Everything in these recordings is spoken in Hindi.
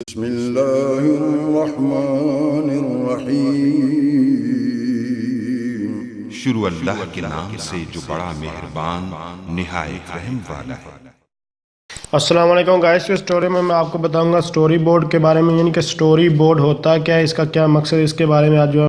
बिस्मिल्लाहिर्रहमानिर्रहीम। शुरू अल्लाह के नाम से जो बड़ा मेहरबान निहायत रहम वाला है। अस्सलाम वालेकुम गाइस, की स्टोरी में मैं आपको बताऊंगा स्टोरी बोर्ड के बारे में, यानी कि स्टोरी बोर्ड होता क्या है, इसका क्या मकसद है, इसके बारे में आज जो है।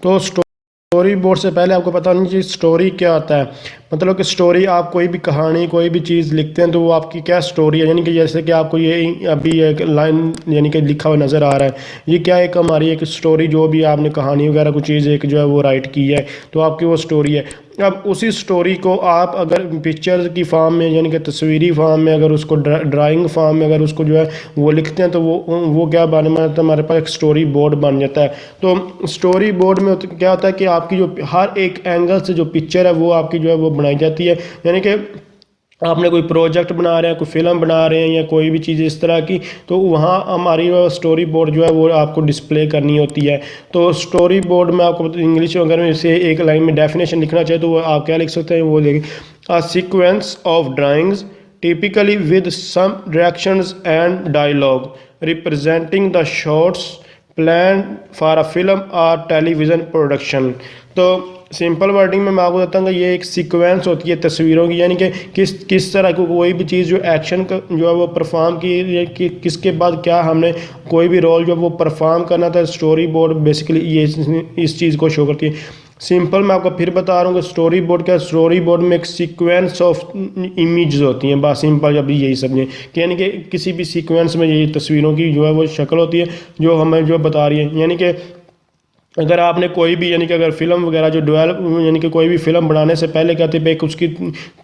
तो स्टोरी बोर्ड से पहले आपको पता होना चाहिए स्टोरी क्या होता है। मतलब कि स्टोरी, आप कोई भी कहानी कोई भी चीज़ लिखते हैं तो वो आपकी क्या स्टोरी है, यानी कि जैसे कि आपको ये अभी एक लाइन यानी कि लिखा हुआ नज़र आ रहा है, ये क्या है, एक हमारी एक स्टोरी, जो भी आपने कहानी वगैरह कुछ चीज़ एक जो है वो राइट की है तो आपकी वो स्टोरी है। अब उसी स्टोरी को आप अगर पिक्चर्स की फॉर्म में यानी कि तस्वीरी फॉर्म में, अगर उसको ड्राइंग फॉर्म में अगर उसको जो है वो लिखते हैं तो वो क्या बन जाता है, हमारे पास एक स्टोरी बोर्ड बन जाता है। तो स्टोरी बोर्ड में क्या होता है कि आपकी जो हर एक एंगल से जो पिक्चर है वो आपकी जो है वो बनाई जाती है। यानी कि आपने कोई प्रोजेक्ट बना रहे हैं, कोई फिल्म बना रहे हैं या कोई भी चीज़ इस तरह की, तो वहाँ हमारी स्टोरी बोर्ड जो है वो आपको डिस्प्ले करनी होती है। तो स्टोरी बोर्ड में आपको इंग्लिश में अगर इसे एक लाइन में डेफिनेशन लिखना चाहे तो वो आप क्या लिख सकते हैं, वो देखिए, a sequence of drawings typically with some directions and dialog representing the shots plan for a film और टेलीविज़न प्रोडक्शन। तो सिंपल वर्डिंग में मैं आपको बताता हूँ कि ये एक सीक्वेंस होती है तस्वीरों की, यानी कि किस तरह की कोई भी चीज़ जो एक्शन का जो है वो परफॉर्म की कि किसके बाद क्या हमने कोई भी रोल जो वो परफॉर्म करना था। स्टोरी बोर्ड बेसिकली ये इस चीज़ को शो करती है। सिंपल मैं आपको फिर बता रहा हूँ कि स्टोरी बोर्ड क्या, स्टोरी बोर्ड में एक सीक्वेंस ऑफ इमेज होती हैं, बस सिंपल अभी यही समझें कि यानी कि किसी भी सीक्वेंस में यही तस्वीरों की जो है वो शक्ल होती है जो हमें जो बता रही है। यानी कि अगर आपने कोई भी यानी कि अगर फिल्म वगैरह जो डेवलप यानी कि कोई भी फिल्म बनाने से पहले कहते हैं एक उसकी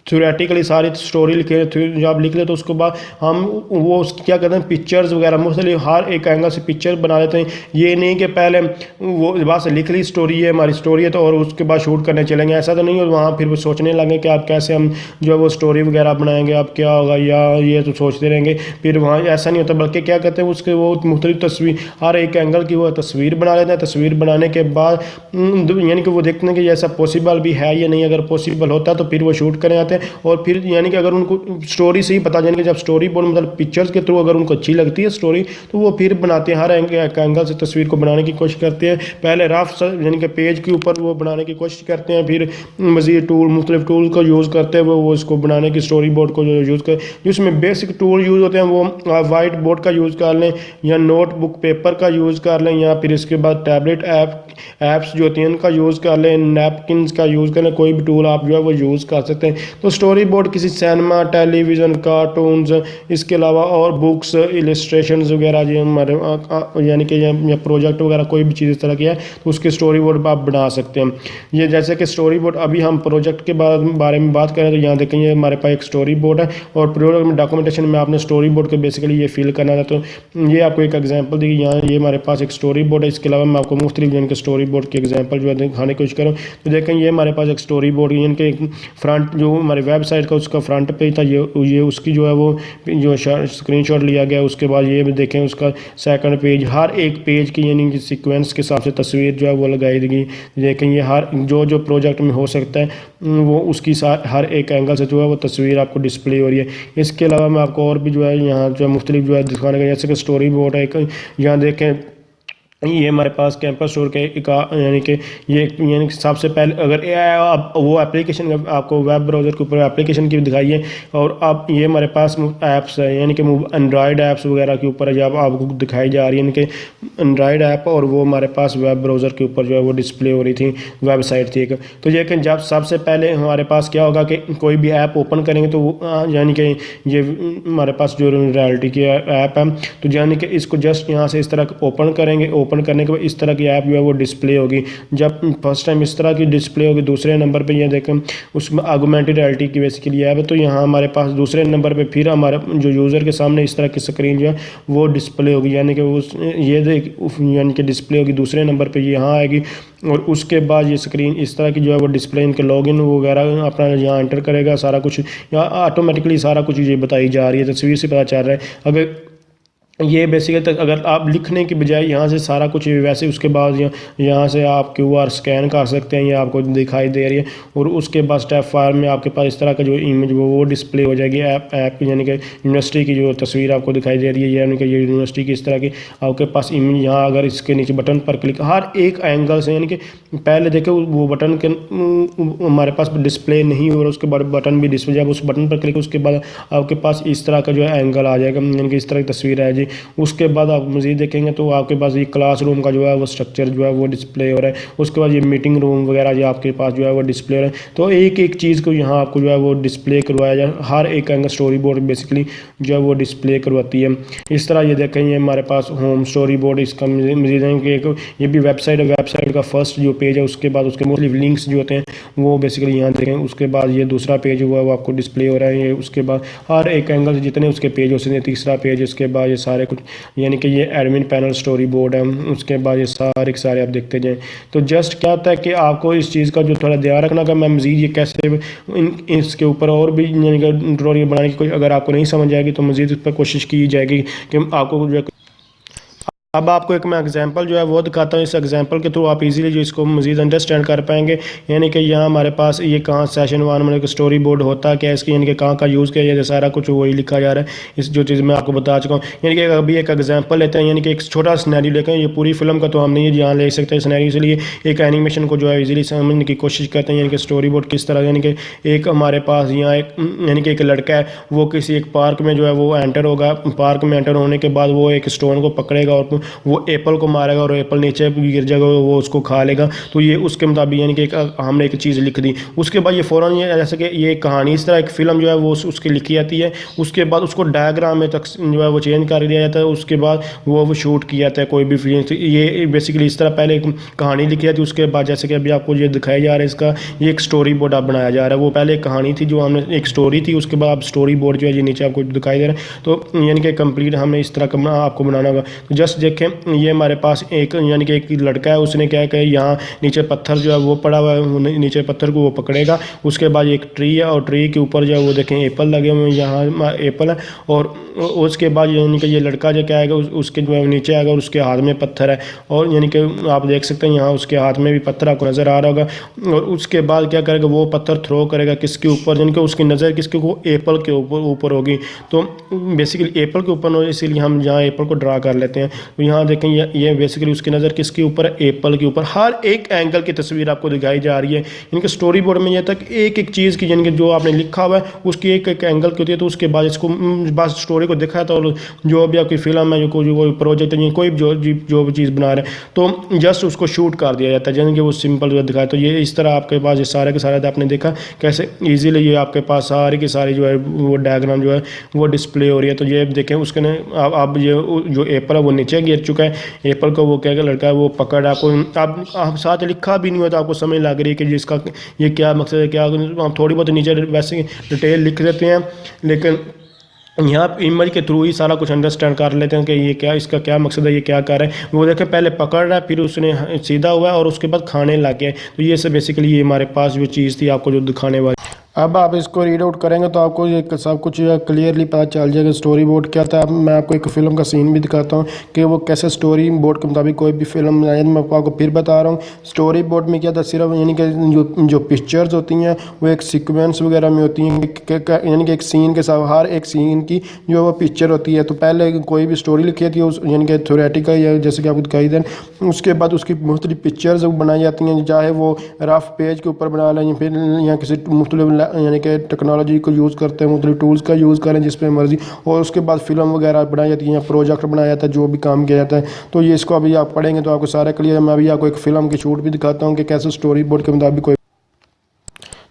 थ्योरेटिकली सारी स्टोरी लिखे, जब आप लिख ले तो उसके बाद हम वो उसकी क्या कहते हैं पिक्चर्स वगैरह मुख्तलिफ हर एक एंगल से पिक्चर बना लेते हैं। ये नहीं कि पहले वो बस लिख ली स्टोरी है, हमारी स्टोरी है तो और उसके बाद शूट करने चलेंगे, ऐसा तो नहीं है। वहाँ फिर वो सोचने लगे कि आप कैसे हम जो है वो स्टोरी वगैरह बनाएंगे, अब क्या होगा, या ये तो सोचते रहेंगे। फिर वहाँ ऐसा नहीं होता, बल्कि क्या कहते हैं उसके वो मुख्तलिफ तस्वीर हर एक एंगल की वो तस्वीर बना लेते हैं। तस्वीर बनाने के बाद यानी कि वो देखते हैं कि ऐसा पॉसिबल भी है या नहीं, अगर पॉसिबल होता है तो फिर वो शूट करने आते हैं। और फिर यानी कि अगर उनको स्टोरी से ही पता, यानी कि जब स्टोरी बोर्ड मतलब पिक्चर्स के थ्रू अगर उनको अच्छी लगती है स्टोरी तो वो फिर बनाते हैं, हर एंगल से तस्वीर को बनाने की कोशिश करते हैं। पहले रफ यानी कि पेज के ऊपर वो बनाने की कोशिश करते हैं, फिर मजीद टूल मुख्तलिफ टूल का यूज़ करते हैं वो इसको बनाने की स्टोरी बोर्ड को जो यूज़ कर, जिसमें बेसिक टूल यूज़ होते हैं वो वाइट बोर्ड का यूज़ कर लें या नोटबुक पेपर का यूज़ कर लें, या फिर इसके बाद टैबलेट ऐप्स जो होती हैं उनका यूज़ कर लें, नैपकिन्स का यूज़ करें, कोई भी टूल आप जो है वो यूज़ कर सकते हैं। तो स्टोरी बोर्ड किसी सिनेमा, टेलीविज़न, कार्टून्स, इसके अलावा और बुक्स, इलस्ट्रेशंस वगैरह जो हमारे यानी कि या प्रोजेक्ट वगैरह कोई भी चीज़ इस तरह की है तो उसके स्टोरी बोर्ड आप बना सकते हैं। ये जैसे कि स्टोरी बोर्ड, अभी हम प्रोजेक्ट के बारे में बात करें तो यहाँ देखें ये हमारे पास एक स्टोरी बोर्ड है और प्रोजेक्ट में डॉक्यूमेंटेशन में आपने स्टोरी बोर्ड को बेसिकली ये फिल करना था। तो ये आपको एक एग्जाम्पल दी, यहाँ ये हमारे पास एक स्टोरी बोर्ड है। इसके अलावा मैं आपको मुख्तलिफ यानी कि स्टोरी बोर्ड की एग्जाम्पल जो है दिखाने की कोशिश करूँ तो देखें ये हमारे पास एक स्टोरी बोर्ड यानी कि फ्रंट जो हमारी वेबसाइट का उसका फ्रंट पेज था, ये उसकी जो है वो जो स्क्रीनशॉट लिया गया। उसके बाद ये भी देखें उसका सेकंड पेज, हर एक पेज की यानी कि सीक्वेंस के हिसाब से तस्वीर जो है वो लगाई गई। देखें ये हर जो प्रोजेक्ट में हो सकता है वो उसकी हर एक एंगल से जो है वो तस्वीर आपको डिस्प्ले हो रही है। इसके अलावा मैं आपको और भी जो है यहाँ जो मुख्तलिफ जो है दिखाने का, जैसे कि स्टोरी बोर्ड है एक, यहाँ देखें ये हमारे पास कैंपस स्टोर के यानी कि ये यानी कि सबसे पहले अगर आप वो एप्लीकेशन आपको वेब ब्राउज़र के ऊपर एप्लीकेशन की दिखाई है, और अब ये हमारे पास ऐप्स है यानी कि एंड्रॉयड ऐप्स वगैरह के ऊपर जब आपको दिखाई जा रही है यानी कि एंड्रॉयड ऐप, और वो हमारे पास वेब ब्राउज़र के ऊपर जो है वो डिस्प्ले हो रही थी, वेबसाइट थी एक। तो ये कि जब सबसे पहले हमारे पास क्या होगा कि कोई भी ऐप ओपन करेंगे तो यानी कि ये हमारे पास जो रियलिटी की ऐप है तो यानी कि इसको जस्ट यहाँ से इस तरह ओपन करेंगे, ओपन करने के बाद इस तरह की ऐप जो है वो डिस्प्ले होगी। जब फर्स्ट टाइम इस तरह की डिस्प्ले होगी, दूसरे नंबर पे ये देखें उसमें ऑगमेंटेड रियलिटी की बेसिकली ऐप है। तो यहाँ हमारे पास दूसरे नंबर पे फिर हमारे जो यूज़र के सामने इस तरह की स्क्रीन जो है वो डिस्प्ले होगी, यानी कि उस ये यानी कि डिस्प्ले होगी दूसरे नंबर पर यहाँ आएगी। और उसके बाद ये स्क्रीन इस तरह की जो है वो डिस्प्ले इनके लॉगिन वगैरह अपना यहाँ एंटर करेगा, सारा कुछ यहाँ ऑटोमेटिकली सारा कुछ ये बताई जा रही है, तस्वीर से पता चल रहा है। अगर ये बेसिकली अगर आप लिखने की बजाय यहाँ से सारा कुछ वैसे, उसके बाद यहाँ से आप QR स्कैन कर सकते हैं, ये आपको दिखाई दे रही है। और उसके बाद स्टेप 5 में आपके पास इस तरह का जो इमेज वो डिस्प्ले हो जाएगी। ऐप यानी कि यूनिवर्सिटी की जो तस्वीर आपको दिखाई दे रही है, यानी कि ये यूनिवर्सिटी की इस तरह की आपके पास इमेज। यहाँ अगर इसके नीचे बटन पर क्लिक हर एक एंगल से, यानी कि पहले देखे वो बटन के हमारे पास डिस्प्ले नहीं हो रहा, उसके बाद बटन भी डिस्प्ले, जब उस बटन पर क्लिक उसके बाद आपके पास इस तरह का जो है एंगल आ जाएगा, यानी कि इस तरह की तस्वीर है जी। उसके बाद आप मज़ीद देखेंगे तो आपके पास ये क्लासरूम का जो है वो स्ट्रक्चर जो है वो डिस्प्ले हो रहा है। उसके बाद ये मीटिंग रूम वगैरह जो आपके पास जो है वो डिस्प्ले हो रहा है। तो एक एक चीज़ को यहाँ आपको जो है वो डिस्प्ले करवाया जाए, हर एक एंगल स्टोरी बोर्ड बेसिकली जो है वो डिस्प्ले करवाती है। इस तरह ये देखें, ये हमारे पास होम स्टोरी बोर्ड, इसका मज़ीद है कि एक ये भी वेबसाइट है। वेबसाइट का फर्स्ट जो पेज है, उसके बाद उसके मुख्तलिफ लिंक्स जो होते हैं वो बेसिकली यहाँ देखें। उसके बाद ये दूसरा पेज हुआ वो आपको डिस्प्ले हो रहा है। ये उसके बाद हर एक एंगल से जितने उसके पेज होते हैं, तीसरा पेज, उसके बाद ये सारे कुछ, यानी कि ये एडमिन पैनल स्टोरी बोर्ड है। उसके बाद ये सारे के सारे आप देखते जाएं। तो जस्ट क्या होता है कि आपको इस चीज़ का जो थोड़ा ध्यान रखना कि मैं मज़ीद ये कैसे इसके ऊपर और भी यानी कि ट्यूटोरियल बनाने की कोई, अगर आपको नहीं समझ आएगी तो मज़ीद इस पर कोशिश की जाएगी कि आपको जो। अब आपको एक मैं एग्जांपल जो है वो दिखाता हूँ। इस एग्जांपल के थ्रू आप इजीली जो इसको मज़ीद अंडरस्टैंड कर पाएंगे। यानी कि यहाँ हमारे पास ये कहाँ सेशन 1 में स्टोरी बोर्ड होता क्या है, इसकी यानी कि कहाँ का यूज़ किया जाए, सारा कुछ वही लिखा जा रहा है। इस जो चीज़ मैं आपको बता चुका हूँ। यानी कि अभी एक एग्जाम्पल लेते हैं, यानी कि एक छोटा सिनेरियो लेते हैं। ये पूरी फिल्म का तो हम नहीं यहाँ ले सकते सिनेरियो, इसलिए एक एनिमेशन को जो है ईजिली समझने की कोशिश करते हैं। यानी कि स्टोरी बोर्ड किस तरह, यानी कि एक हमारे पास यहाँ एक यानी कि एक लड़का है, वो किसी एक पार्क में जो है वो एंटर होगा। पार्क में एंटर होने के बाद वो एक स्टोन को पकड़ेगा और वो एप्पल को मारेगा और एप्पल नीचे गिर जाएगा, वो उसको खा लेगा। तो ये उसके मुताबिक यानी कि हमने एक चीज़ लिख दी। उसके बाद ये फ़ौरन ये जैसे कि ये कहानी इस तरह एक फ़िल्म जो है वो उसकी लिखी जाती है। उसके बाद उसको डायग्राम में तक जो है वो चेंज कर दिया जाता है। उसके बाद वो शूट किया जाता है कोई भी फिल्म। तो ये बेसिकली इस तरह पहले एक कहानी लिखी जाती है। उसके बाद जैसे कि अभी आपको ये दिखाया जा रहा है, इसका ये एक स्टोरी बोर्ड आप बनाया जा रहा है। वो पहले एक कहानी थी जो हमने एक स्टोरी थी, उसके बाद स्टोरी बोर्ड जो है ये नीचे आपको दिखाई दे रहा है। तो यानी कि कंप्लीट हमने इस तरह का आपको बनाना होगा। तो जस्ट देखें, ये हमारे पास एक यानी कि एक लड़का है, उसने क्या किया, यहाँ नीचे पत्थर जो है वो पड़ा हुआ है, नीचे पत्थर को वो पकड़ेगा। उसके बाद एक ट्री है और ट्री के ऊपर जो है वो देखें एप्पल लगे हुए हैं, यहाँ एप्पल है। और उसके बाद यानी कि ये लड़का जो क्या आएगा उसके जो है नीचे आएगा और उसके हाथ में पत्थर है। और यानी कि आप देख सकते हैं यहाँ उसके हाथ में भी पत्थर आपको नज़र आ रहा होगा। और उसके बाद क्या करेगा, वो पत्थर थ्रो करेगा किसके ऊपर, यानी कि उसकी नज़र किसके एप्पल के ऊपर होगी। तो बेसिकली एप्पल के ऊपर, इसीलिए हम यहाँ एप्पल को ड्रा कर लेते हैं। तो यहाँ देखें ये बेसिकली उसकी नज़र किसके ऊपर है, एप्पल के ऊपर। हर एक एंगल की तस्वीर आपको दिखाई जा रही है। यानी कि स्टोरी बोर्ड में ये तक एक एक चीज़ की, यानी कि जो आपने लिखा हुआ है उसकी एक एक एंगल की होती है। तो उसके बाद इसको बस स्टोरी को दिखाया था। और जो भी आपकी फिल्म है, जो प्रोजेक्ट है, कोई जो भी चीज़ बना रहे हैं, तो जस्ट उसको शूट कर दिया जाता है, यानी कि वो सिंपल जो दिखाया। तो ये इस तरह आपके पास ये सारे के सारे आपने देखा कैसे ईजिली ये आपके पास सारी की सारी जो है वो डायग्राम जो है वो डिस्प्ले हो रही है। तो ये देखें उसके अब ये जो एप्पल है वो नीचे गिर चुका है। एप्पल को वो क्या लड़का है वो पकड़, आपको आप साथ लिखा भी नहीं होता, आपको समझ लग रही है कि जिसका ये क्या मकसद है, क्या आप थोड़ी बहुत नीचे वैसे डिटेल लिख देते हैं, लेकिन यहाँ इमेज के थ्रू ही सारा कुछ अंडरस्टैंड कर लेते हैं कि ये क्या, इसका क्या मकसद है, ये क्या कर रहा है। वो देखें पहले पकड़ रहा है, फिर उसने सीधा हुआ है और उसके बाद खाने लग गया। तो ये सब बेसिकली ये हमारे पास जो चीज़ थी आपको जो दिखाने वाली। अब आप इसको रीड आउट करेंगे तो आपको ये सब कुछ क्लियरली पता चल जाएगा स्टोरी बोर्ड क्या था। अब मैं आपको एक फ़िल्म का सीन भी दिखाता हूँ कि वो कैसे स्टोरी बोर्ड के मुताबिक कोई भी फिल्म बनाई। मैं आपको फिर बता रहा हूँ स्टोरी बोर्ड में क्या था, सिर्फ यानी कि जो पिक्चर्स होती हैं वो एक सीक्वेंस वगैरह में होती हैं, यानी कि एक सीन के साथ हर एक सीन की जो वो पिक्चर होती है। तो पहले कोई भी स्टोरी लिखी जाती है उस यानी कि थ्योरेटिकल या जैसे कि आपको दिखाई दे, उसके बाद उसकी मुख्तलिफ पिक्चर्स बनाई जाती हैं, चाहे वो रफ पेज के ऊपर बना लें, फिर या किसी मुख्तलिफ यानी कि टेक्नोलॉजी को यूज़ करते हैं, मुख्तलिफ टूल्स का यूज़ करें जिस पे मर्जी। और उसके बाद फिल्म वगैरह बनाई जाती है या प्रोजेक्ट बनाया जाता है, जो भी काम किया जाता है। तो ये इसको अभी आप पढ़ेंगे तो आपको सारा क्लियर है। मैं अभी आपको एक फ़िल्म की शूट भी दिखाता हूँ कि कैसे स्टोरी बोर्ड के मुताबिक कोई।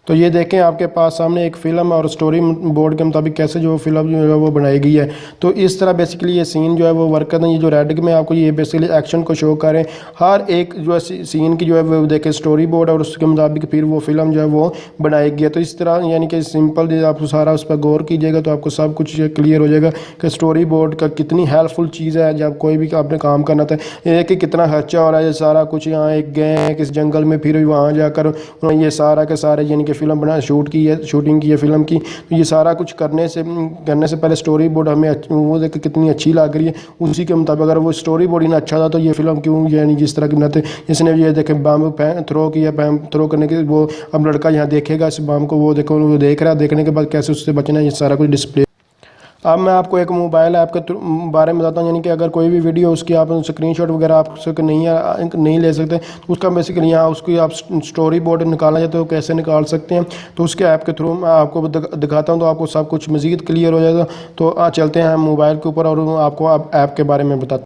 तो ये देखें आपके पास सामने एक फ़िल्म और स्टोरी बोर्ड के मुताबिक कैसे जो फिल्म जो है वो बनाई गई है। तो इस तरह बेसिकली ये सीन जो है वो वर्क करते हैं। ये जो रेड में आपको ये बेसिकली एक्शन को शो करें, हर एक जो है सीन की जो है वो देखें स्टोरी बोर्ड और उसके मुताबिक फिर वो फिल्म जो है वो बनाई गई है। तो इस तरह यानी कि सिंपल आप सारा उस पर गौर कीजिएगा तो आपको सब कुछ क्लियर हो जाएगा कि स्टोरी बोर्ड का कितनी हेल्पफुल चीज़ है जब कोई भी आपने काम करना था। ये कि कितना खर्चा हो रहा है, सारा कुछ यहाँ एक गए किस जंगल में, फिर वहाँ जाकर ये सारा के सारे यानी कि फ़िल्म शूटिंग की है फ़िल्म की। तो ये सारा कुछ करने से पहले स्टोरी बोर्ड हमें वो देख के कितनी अच्छी लग रही है, उसी के मुताबिक अगर वो स्टोरी बोर्ड ही ना अच्छा था तो ये फ़िल्म क्यों यानी जिस तरह की बनाते। इसने ये देखे बम थ्रो किया, बम थ्रो करने के वो अब लड़का यहाँ देखेगा इस बम को, वो देखो वो देख रहा है, देखने के बाद कैसे उससे बचना है ये सारा कुछ डिस्प्ले। अब मैं आपको एक मोबाइल ऐप के बारे में बताता हूँ, यानी कि अगर कोई भी वीडियो उसकी आप स्क्रीनशॉट वगैरह आप उसके नहीं ले सकते तो उसका बेसिकली यहाँ उसकी आप स्टोरी बोर्ड निकालना चाहते हो कैसे निकाल सकते हैं, तो उसके ऐप के थ्रू मैं आपको दिखाता हूँ तो आपको सब कुछ मज़ीद क्लियर हो जाएगा। तो चलते हैं मोबाइल के ऊपर और आपको ऐप के बारे में बताता हूँ।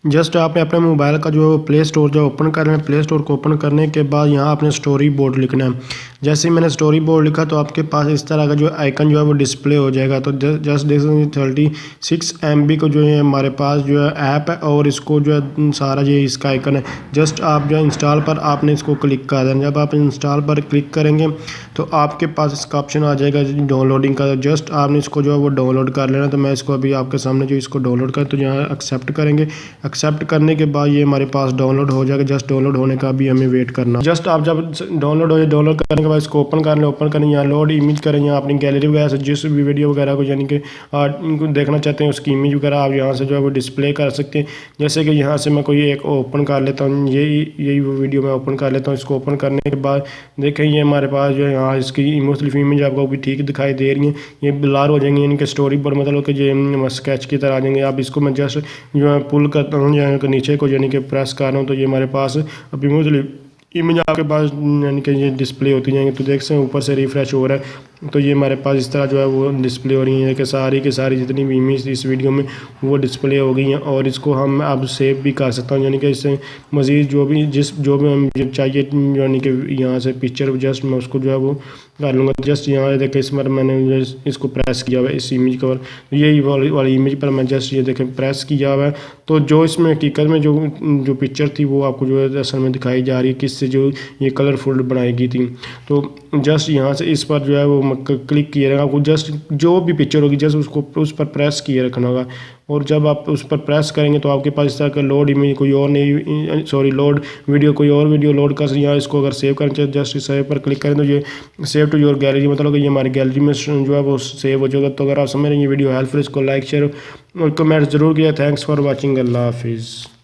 जस्ट आपने अपने मोबाइल का जो प्ले स्टोर जो ओपन करना है, प्ले स्टोर को ओपन करने के बाद यहाँ आपने स्टोरी बोर्ड लिखना है। जैसे ही मैंने स्टोरी बोर्ड लिखा तो आपके पास इस तरह का जो आइकन जो है वो डिस्प्ले हो जाएगा। तो जस्ट देखिए 36 MB को जो है हमारे पास जो है ऐप है और इसको जो है सारा ये इसका आइकन है। जस्ट आप जो है इंस्टॉल पर आपने इसको क्लिक कर देना। जब आप इंस्टॉल पर क्लिक करेंगे तो आपके पास इसका ऑप्शन आ जाएगा डाउनलोडिंग का। जस्ट आपने इसको जो है वो डाउनलोड कर लेना। तो मैं इसको अभी आपके सामने जो इसको डाउनलोड कर तो यहाँ एक्सेप्ट करेंगे। एक्सेप्ट करने के बाद ये हमारे पास डाउनलोड हो जाएगा। जस्ट डाउनलोड होने का भी हमें वेट करना। जस्ट आप जब डाउनलोड करने के बाद इसको ओपन कर लें, यहाँ लोड इमेज करें, यहाँ अपनी गैलरी वगैरह से जिस भी वीडियो वगैरह को यानी कि इनको देखना चाहते हैं उसकी इमेज वगैरह आप यहाँ से जो है वो डिस्प्ले कर सकते हैं। जैसे कि यहाँ से मैं कोई एक ओपन कर लेता हूँ, यही वीडियो मैं ओपन कर लेता हूँ। इसको ओपन करने के बाद देखें ये हमारे पास जो है यहाँ इसकी मुख्तलिफ इमेज आपको भी ठीक दिखाई दे रही हैं। ये ब्लर हो जाएंगे यानी कि स्टोरी बोर्ड मतलब कि ये स्केच की तरह आ जाएंगे। अब इसको मैं जस्ट जो है पुल करता हूँ नीचे को यानी कि प्रेस कर रहा हूँ तो ये हमारे पास अभी मुख्तलिफ इमेज आपके पास यानी कि ये डिस्प्ले होती जाएंगे। तो देख सकते हैं ऊपर से रिफ्रेश हो रहा है तो ये हमारे पास इस तरह जो है वो डिस्प्ले हो रही है कि सारी की सारी जितनी भी इमेज इस वीडियो में वो डिस्प्ले हो गई हैं। और इसको हम अब सेव भी कर सकता हूँ यानी कि इससे मज़ीद जो भी हम चाहिए यानी कि यहाँ से पिक्चर जस्ट मैं उसको जो है वो कर लूँगा। जस्ट यहाँ देखें इस पर मैंने इसको प्रेस किया हुआ है इस इमेज का, यही वाली इमेज पर मैं जस्ट ये देखें प्रेस किया हुआ है। तो जो इसमें हकीकत में जो पिक्चर थी वो आपको जो है असल में दिखाई जा रही है किससे जो ये कलरफुल बनाई गई थी। तो जस्ट यहाँ से इस पर जो है वो क्लिक किए रखना। आपको जस्ट जो भी पिक्चर होगी जस्ट उसको उस पर प्रेस किए रखना होगा। और जब आप उस पर प्रेस करेंगे तो आपके पास इस तरह का लोड इमेज कोई और नहीं लोड वीडियो कोई और वीडियो लोड कर यहाँ इसको अगर सेव करना चाहिए जस्ट सेव पर क्लिक करें तो ये सेव टू योर गैलरी मतलब कि ये हमारी गैलरी में जो है वो सेव हो जाएगा। तो अगर आप समझ रहे हैं ये वीडियो हेल्पफुल इसको लाइक शेयर और कमेंट ज़रूर किया। Thanks for watching. अल्लाह हाफिज़।